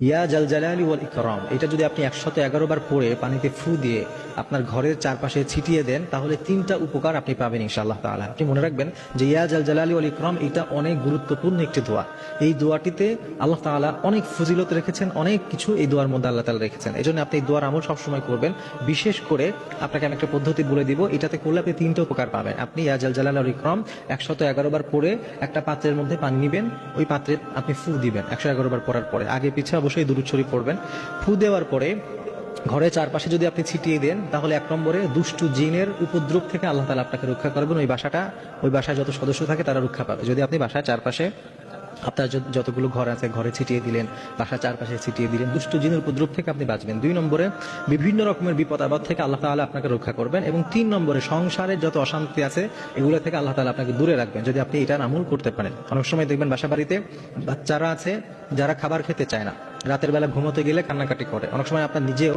ইয়া জাল জালালি ওয়াল ইকরাম, এটা যদি আপনি 111 বার পড়ে পানিতে ফু দিয়ে আপনার ঘরের চারপাশে ছিটিয়ে দেন, তাহলে 3টা উপকার আপনি পাবেন ইনশাআল্লাহ তাআলা। আপনি মনে রাখবেন যে ইয়া জাল জালালি ওয়াল ইকরাম এটা অনেক গুরুত্বপূর্ণ একটি দোয়া। এই দোয়াটিতে আল্লাহ তাআলা অনেক ফজিলত রেখেছেন, অনেক কিছু এই দোয়ার মধ্যে আল্লাহ তাআলা রেখেছেন। এজন্য আপনি এই দোয়ার আমল সবসময় করবেন। বিশেষ করে আপনাকে আমি একটা পদ্ধতি বলে দিব, এটাতে করলে আপনি 3টা উপকার পাবেন। আপনি ইয়া জাল জালালি ওয়াল ইকরাম 111 বার পড়ে একটা পাত্রের মধ্যে পানি নেবেন, ওই পাত্রে আপনি ফু দিবেন 111 বার পড়ার পরে। আগে পিছে অবশ্যই দুরূদ শরীফ পড়বেন। ফু দেওয়ার পরে ঘরের চারপাশে যদি আপনি ছিটিয়ে দেন, তাহলে 1 নম্বরে দুষ্টু জিনের উপদ্রব থেকে আল্লাহ তাআলা আপনাকে রক্ষা করবেন। ওই বাসায় যত সদস্য থাকে তারা রক্ষা পাবে। যদি আপনি বাসায় চারপাশে আপনার যতগুলো ঘর আছে ঘরে ছিটিয়ে দিলেন, বাসার চারপাশে ছিটিয়ে দিলেন, দুষ্টু জিনের উপদ্রব থেকে আপনি বাঁচবেন। 2 নম্বরে বিভিন্ন রকমের বিপদ আপদ থেকে আল্লাহ তাআলা আপনাকে রক্ষা করবেন। এবং 3 নম্বরে সংসারের যত অশান্তি আছে এগুলো থেকে আল্লাহ তাআলা আপনাকে দূরে রাখবেন, যদি আপনি এটার আমল করতে পারেন। অনেক সময় দেখবেন বাসা বাড়িতে বাচ্চারা আছে যারা খাবার খেতে চায় না, রাতের বেলা ঘুমোতে গেলে কান্নাকাটি করে। অনেক সময় আপনার নিজেও